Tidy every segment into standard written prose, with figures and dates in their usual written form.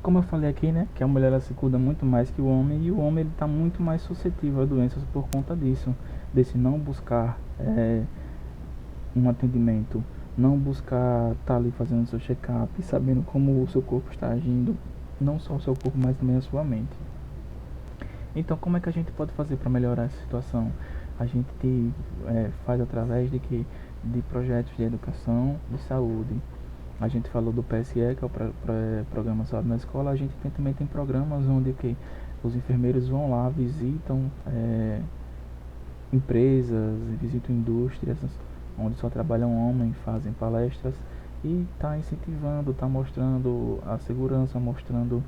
Como eu falei aqui, né, que a mulher ela se cuida muito mais que o homem, e o homem ele está muito mais suscetível a doenças por conta disso, desse não buscar um atendimento, não buscar estar ali fazendo seu check-up, sabendo como o seu corpo está agindo, não só o seu corpo, mas também a sua mente. Então, como é que a gente pode fazer para melhorar essa situação? A gente faz através de projetos de educação, de saúde. A gente falou do PSE, que é o Programa Saúde na Escola. A gente também tem programas onde que os enfermeiros vão lá, visitam empresas, visitam indústrias onde só trabalham homens, fazem palestras e está incentivando, está mostrando a segurança, mostrando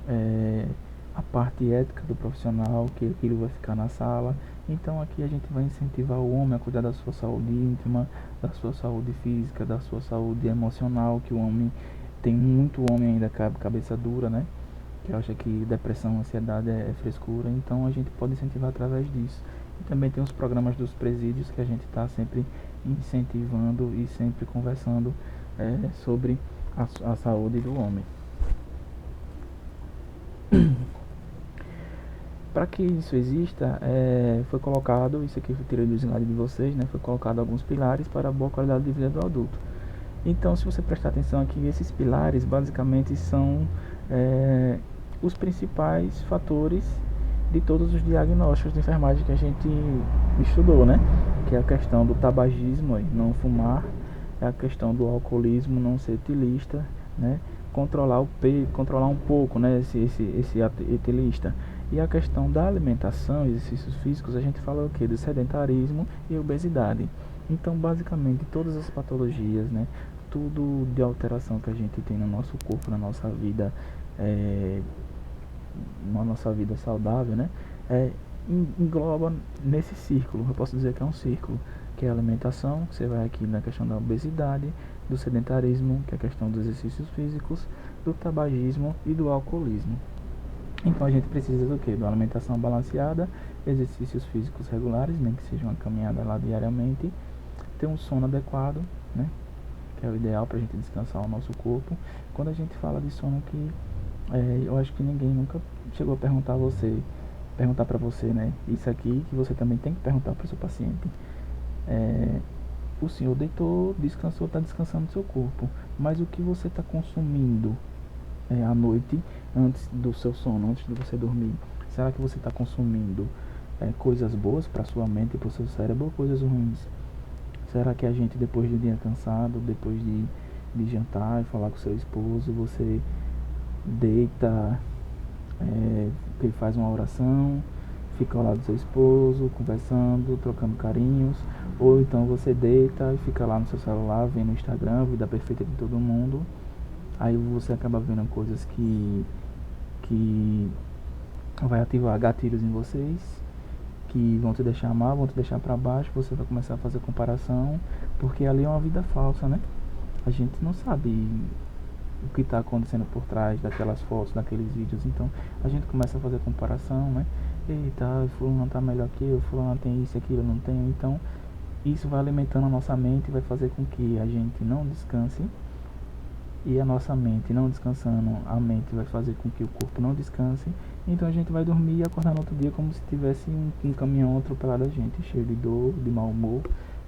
é, a parte ética do profissional, que aquilo vai ficar na sala. Então aqui a gente vai incentivar o homem a cuidar da sua saúde íntima, da sua saúde física, da sua saúde emocional, que o homem tem muito homem ainda cabeça dura, né? Que acha que depressão, ansiedade é frescura. Então a gente pode incentivar através disso. E também tem os programas dos presídios que a gente está sempre incentivando e sempre conversando sobre a saúde do homem. Para que isso exista, foi colocado, isso aqui eu tirei do slide de vocês, né? Foi colocado alguns pilares para a boa qualidade de vida do adulto. Então, se você prestar atenção aqui, esses pilares basicamente são os principais fatores de todos os diagnósticos de enfermagem que a gente estudou, né? Que é a questão do tabagismo, não fumar, é a questão do alcoolismo, não ser etilista, né? Controlar o peso, controlar um pouco, né? Esse etilista. E a questão da alimentação, exercícios físicos, a gente fala o quê? Do sedentarismo e obesidade. Então, basicamente, todas as patologias, né? Tudo de alteração que a gente tem no nosso corpo, na nossa vida saudável, né? Engloba nesse círculo. Eu posso dizer que é um círculo, que é a alimentação, que você vai aqui na questão da obesidade, do sedentarismo, que é a questão dos exercícios físicos, do tabagismo e do alcoolismo. Então a gente precisa do que? De uma alimentação balanceada, exercícios físicos regulares, nem que seja uma caminhada lá diariamente, ter um sono adequado, né? Que é o ideal para a gente descansar o nosso corpo. Quando a gente fala de sono aqui, eu acho que ninguém nunca chegou a perguntar para você, né? Isso aqui que você também tem que perguntar para o seu paciente. O senhor deitou, descansou, está descansando o seu corpo, mas o que você está consumindo à noite antes do seu sono, antes de você dormir? Será que você está consumindo coisas boas para sua mente e para o seu cérebro ou coisas ruins? Será que a gente, depois de um dia cansado, depois de jantar e falar com seu esposo, você deita, ele faz uma oração, fica ao lado do seu esposo, conversando, trocando carinhos, ou então você deita e fica lá no seu celular, vendo o Instagram, a vida perfeita de todo mundo, aí você acaba vendo coisas que vai ativar gatilhos em vocês, que vão te deixar mal, vão te deixar para baixo, você vai começar a fazer comparação, porque ali é uma vida falsa, né? A gente não sabe o que está acontecendo por trás daquelas fotos, daqueles vídeos, então a gente começa a fazer comparação, né? Eita, fulano tá melhor que eu, fulano tem isso, aquilo, eu não tenho, então isso vai alimentando a nossa mente e vai fazer com que a gente não descanse, e a nossa mente não descansando, a mente vai fazer com que o corpo não descanse. Então a gente vai dormir e acordar no outro dia como se tivesse um caminhão atropelado a gente, cheio de dor, de mau humor.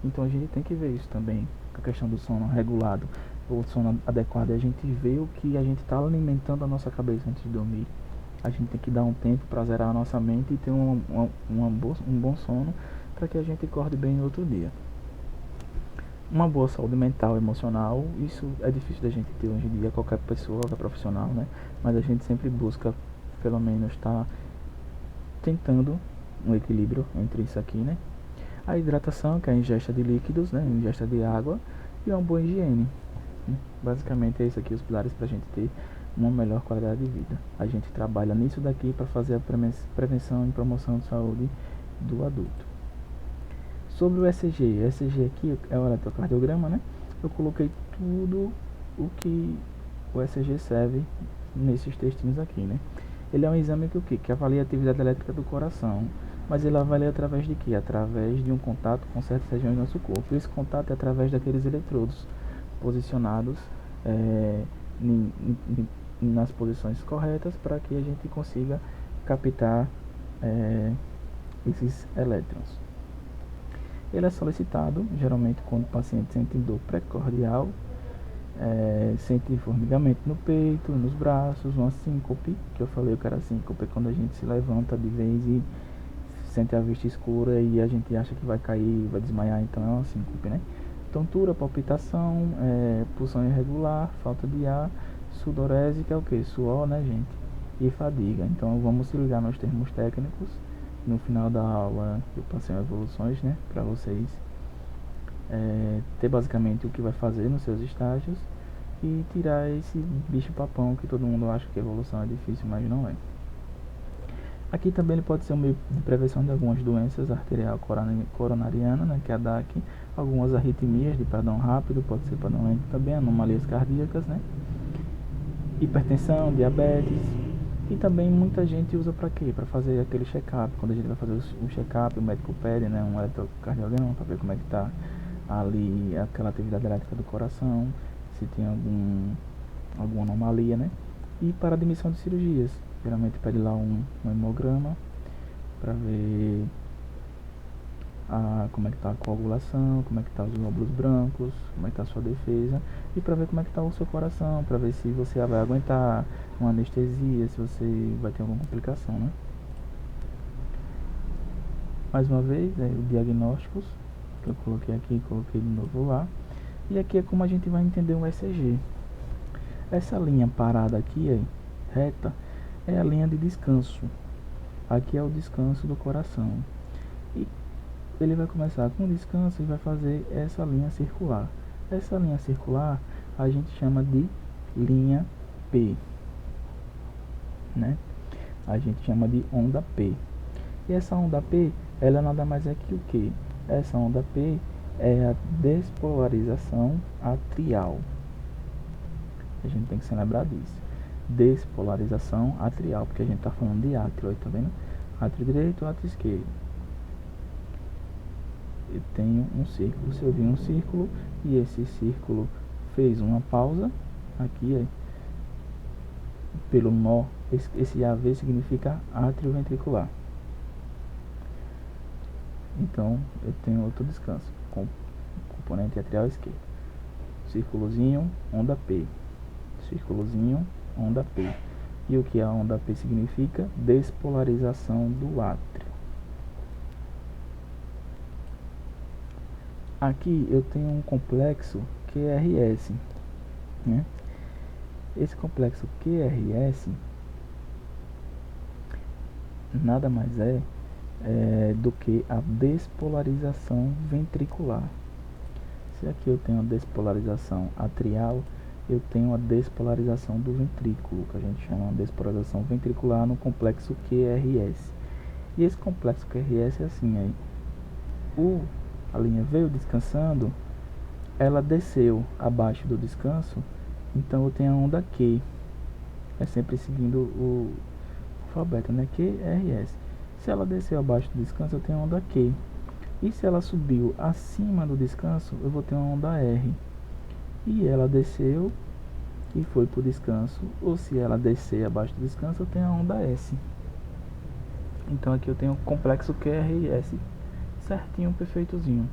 Então a gente tem que ver isso também, a questão do sono regulado, o sono adequado. A gente vê o que a gente está alimentando a nossa cabeça antes de dormir. A gente tem que dar um tempo para zerar a nossa mente e ter um bom sono para que a gente acorde bem no outro dia. Uma boa saúde mental e emocional, isso é difícil da gente ter hoje em dia, qualquer pessoa, qualquer profissional, né? Mas a gente sempre busca, pelo menos, estar tentando um equilíbrio entre isso aqui, né? A hidratação, que é a ingesta de líquidos, né? A ingesta de água e uma boa higiene, né? Basicamente é isso aqui, os pilares para a gente ter uma melhor qualidade de vida. A gente trabalha nisso daqui para fazer a prevenção e promoção de saúde do adulto. Sobre o ECG aqui é o eletrocardiograma, né? Eu coloquei tudo o que o ECG serve nesses textinhos aqui, né? Ele é um exame que avalia a atividade elétrica do coração, mas ele avalia através de quê? Através de um contato com certas regiões do nosso corpo. Esse contato é através daqueles eletrodos posicionados nas posições corretas para que a gente consiga captar esses elétrons. Ele é solicitado geralmente quando o paciente sente dor precordial, sente formigamento no peito, nos braços, uma síncope, que eu falei que era síncope, quando a gente se levanta de vez e sente a vista escura e a gente acha que vai cair, vai desmaiar, então é uma síncope, né? Tontura, palpitação, pulsão irregular, falta de ar, sudorese, que é o que? Suor, né, gente? E fadiga. Então vamos se ligar nos termos técnicos. No final da aula eu passei evoluções, né, para vocês ter basicamente o que vai fazer nos seus estágios e tirar esse bicho papão que todo mundo acha que a evolução é difícil, mas não é. Aqui também ele pode ser um meio de prevenção de algumas doenças arterial coronariana, né, que é a DAC, algumas arritmias de padrão rápido, pode ser padrão lento também, anomalias cardíacas, né, hipertensão, diabetes, e também muita gente usa para quê? Para fazer aquele check-up, quando a gente vai fazer o check-up, o médico pede, né, um eletrocardiograma para ver como é que está ali aquela atividade elétrica do coração, se tem alguma anomalia, né, e para admissão de cirurgias. Geralmente pede lá um hemograma para ver como é que está a coagulação, como é que está os glóbulos brancos, como é que está a sua defesa, e para ver como é que está o seu coração, para ver se você vai aguentar uma anestesia, se você vai ter alguma complicação, né? Mais uma vez, o diagnósticos, que eu coloquei aqui, coloquei de novo lá, e aqui é como a gente vai entender um ECG. Essa linha parada aqui, reta, é a linha de descanso. Aqui é o descanso do coração. E ele vai começar com o descanso e vai fazer essa linha circular. Essa linha circular a gente chama de linha P, né? A gente chama de onda P. E essa onda P, ela nada mais é que o que? Essa onda P é a despolarização atrial. A gente tem que se lembrar disso. Despolarização atrial, porque a gente está falando de átrio, tá vendo? Átrio direito, átrio esquerdo. Eu tenho um círculo, se eu vi um círculo e esse círculo fez uma pausa, aqui pelo nó, esse AV significa átrio ventricular. Então eu tenho outro descanso, com componente atrial esquerdo. Círculozinho, onda P. Círculozinho, onda P. E o que a onda P significa? Despolarização do átrio. Aqui eu tenho um complexo QRS, né? Esse complexo QRS nada mais do que a despolarização ventricular. Se aqui eu tenho a despolarização atrial, eu tenho a despolarização do ventrículo, que a gente chama de despolarização ventricular no complexo QRS. E esse complexo QRS é assim, a linha veio descansando, ela desceu abaixo do descanso, então eu tenho a onda Q, é sempre seguindo o alfabeto, né? QRS. Se ela desceu abaixo do descanso, eu tenho a onda Q. E se ela subiu acima do descanso, eu vou ter uma onda R. E ela desceu e foi para o descanso, ou se ela descer abaixo do descanso, eu tenho a onda S. Então aqui eu tenho o complexo QRS certinho, perfeitozinho.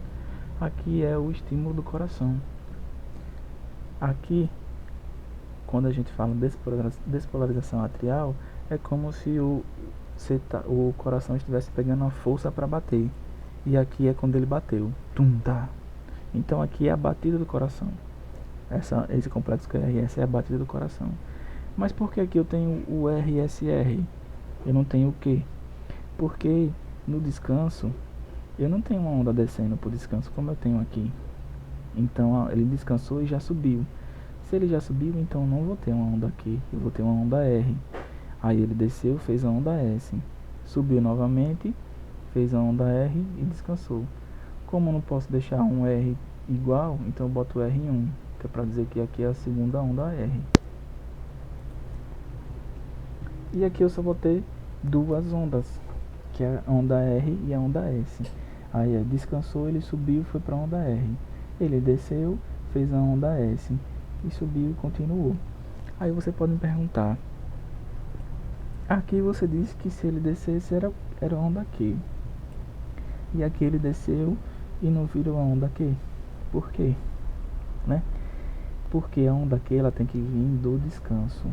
Aqui é o estímulo do coração. Aqui, quando a gente fala despolarização atrial, é como se o coração estivesse pegando uma força para bater. E aqui é quando ele bateu. Tum, tá. Então aqui é a batida do coração. Esse complexo QRS é a batida do coração. Mas por que aqui eu tenho o RSR? Eu não tenho o Q? Porque no descanso eu não tenho uma onda descendo por descanso como eu tenho aqui. Então ele descansou e já subiu. Se ele já subiu, então eu não vou ter uma onda aqui, eu vou ter uma onda R. Aí ele desceu, fez a onda S. Subiu novamente, fez a onda R e descansou. Como eu não posso deixar um R igual, então eu boto R em 1, que é para dizer que aqui é a segunda onda R. E aqui eu só vou ter duas ondas, que é a onda R e a onda S. Aí ele descansou, ele subiu e foi para a onda R. Ele desceu, fez a onda S e subiu e continuou. Aí você pode me perguntar, aqui você disse que se ele descesse era onda Q. E aqui ele desceu e não virou a onda Q. Por quê? Né? Porque a onda Q ela tem que vir do descanso.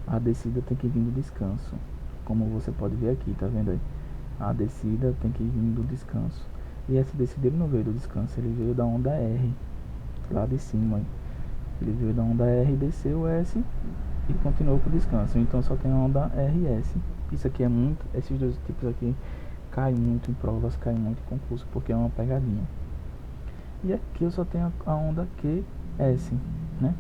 A descida tem que vir do descanso. Como você pode ver aqui, tá vendo aí? A descida tem que vir do descanso. E essa descida ele não veio do descanso, ele veio da onda R, lá de cima. Ele veio da onda R, desceu S e continuou com o descanso. Então só tem a onda RS. Isso aqui é muito, esses dois tipos aqui caem muito em provas, caem muito em concurso, porque é uma pegadinha. E aqui eu só tenho a onda QS, né?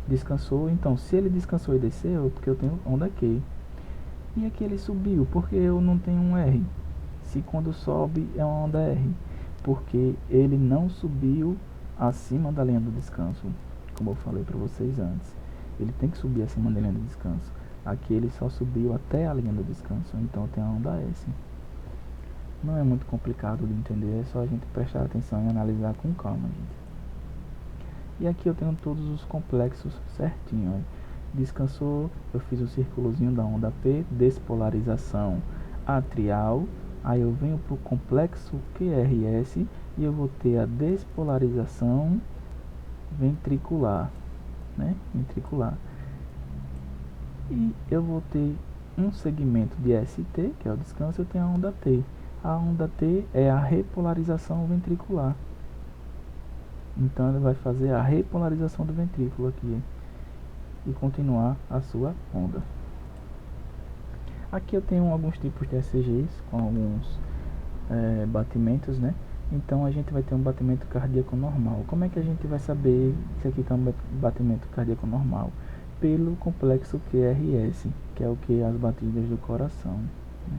Descansou, então se ele descansou e desceu, porque eu tenho onda Q. E aqui ele subiu, porque eu não tenho um R. Se quando sobe é uma onda R, porque ele não subiu acima da linha do descanso, como eu falei para vocês antes. Ele tem que subir acima da linha do descanso. Aqui ele só subiu até a linha do descanso, então tem a onda S. Não é muito complicado de entender, é só a gente prestar atenção e analisar com calma, gente. E aqui eu tenho todos os complexos certinho, ó. Descansou, eu fiz o círculozinho da onda P, despolarização atrial. Aí eu venho para o complexo QRS e eu vou ter a despolarização ventricular, né? Ventricular. E eu vou ter um segmento de ST, que é o descanso, eu tenho a onda T. A onda T é a repolarização ventricular. Então ele vai fazer a repolarização do ventrículo aqui e continuar a sua onda. Aqui eu tenho alguns tipos de ECGs com alguns batimentos, né? Então a gente vai ter um batimento cardíaco normal. Como é que a gente vai saber se aqui está um batimento cardíaco normal? Pelo complexo QRS, que é o que? As batidas do coração, né?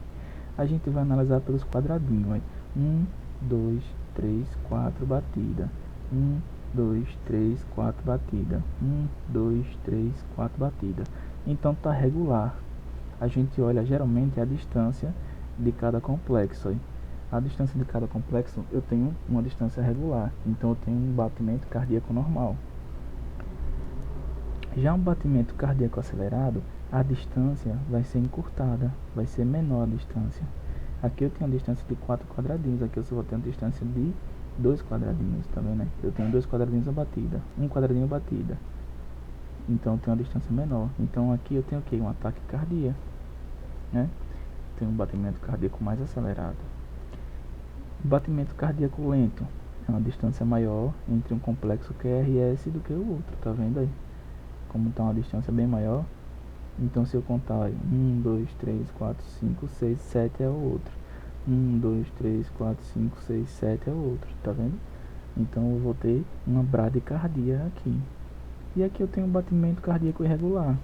A gente vai analisar pelos quadradinhos. 1, 2, 3, 4 batida. 1, 2, 3, 4 batida. 1, 2, 3, 4 batida. Então tá regular. A gente olha geralmente a distância de cada complexo. A distância de cada complexo eu tenho uma distância regular, então eu tenho um batimento cardíaco normal. Já um batimento cardíaco acelerado, a distância vai ser encurtada, vai ser menor a distância. Aqui eu tenho a distância de 4 quadradinhos, aqui eu só vou ter a distância de 2 quadradinhos, tá vendo, né? Eu tenho 2 quadradinhos a batida, um quadradinho a batida. Então eu tenho uma distância menor. Então aqui eu tenho o que? Um ataque cardíaco, né? Tem um batimento cardíaco mais acelerado. Batimento cardíaco lento é uma distância maior entre um complexo QRS do que o outro, tá vendo aí? Como está uma distância bem maior. Então se eu contar aí, 1, 2, 3, 4, 5, 6, 7 é o outro. 1, 2, 3, 4, 5, 6, 7 é o outro, tá vendo? Então eu vou ter uma bradicardia aqui. E aqui eu tenho um batimento cardíaco irregular.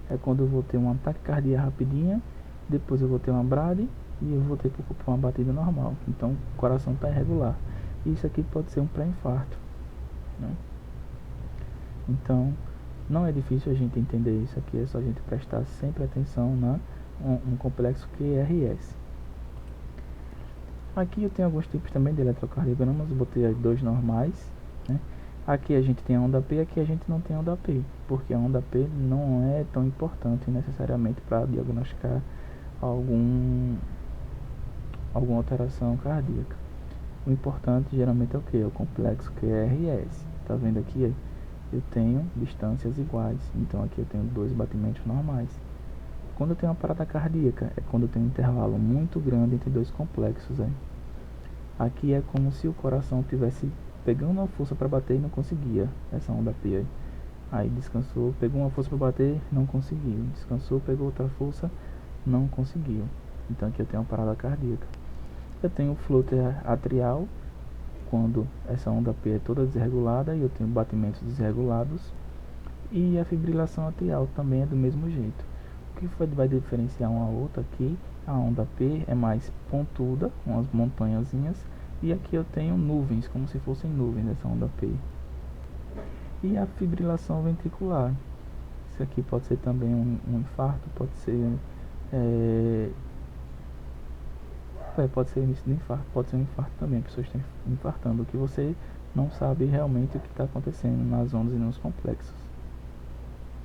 É quando eu vou ter um ataque cardíaco rapidinha, depois eu vou ter uma brade e eu vou ter uma batida normal. Então o coração está irregular. Isso aqui pode ser um pré-infarto, né? Então não é difícil a gente entender isso aqui, é só a gente prestar sempre atenção na um complexo QRS. Aqui eu tenho alguns tipos também de eletrocardiogramas, eu botei aí 2 normais, né? Aqui a gente tem a onda P, aqui a gente não tem a onda P, porque a onda P não é tão importante necessariamente para diagnosticar alguma alteração cardíaca. O importante geralmente é o que? É o complexo QRS. Tá vendo aqui? Eu tenho distâncias iguais, então aqui eu tenho 2 batimentos normais. Quando eu tenho uma parada cardíaca, é quando eu tenho um intervalo muito grande entre 2 complexos. Aqui é como se o coração tivesse pegando uma força para bater e não conseguia, essa onda P. Aí descansou, pegou uma força para bater, não conseguiu. Descansou, pegou outra força, não conseguiu. Então aqui eu tenho uma parada cardíaca. Eu tenho o flutter atrial, quando essa onda P é toda desregulada e eu tenho batimentos desregulados. E a fibrilação atrial também é do mesmo jeito. O que vai diferenciar uma outra aqui, a onda P é mais pontuda, umas montanhazinhas, e aqui eu tenho nuvens, como se fossem nuvens nessa onda P. E a fibrilação ventricular, isso aqui pode ser também um infarto, pode ser pode ser início de infarto, pode ser um infarto também, a pessoa está infartando, o que você não sabe realmente o que está acontecendo nas ondas e nos complexos.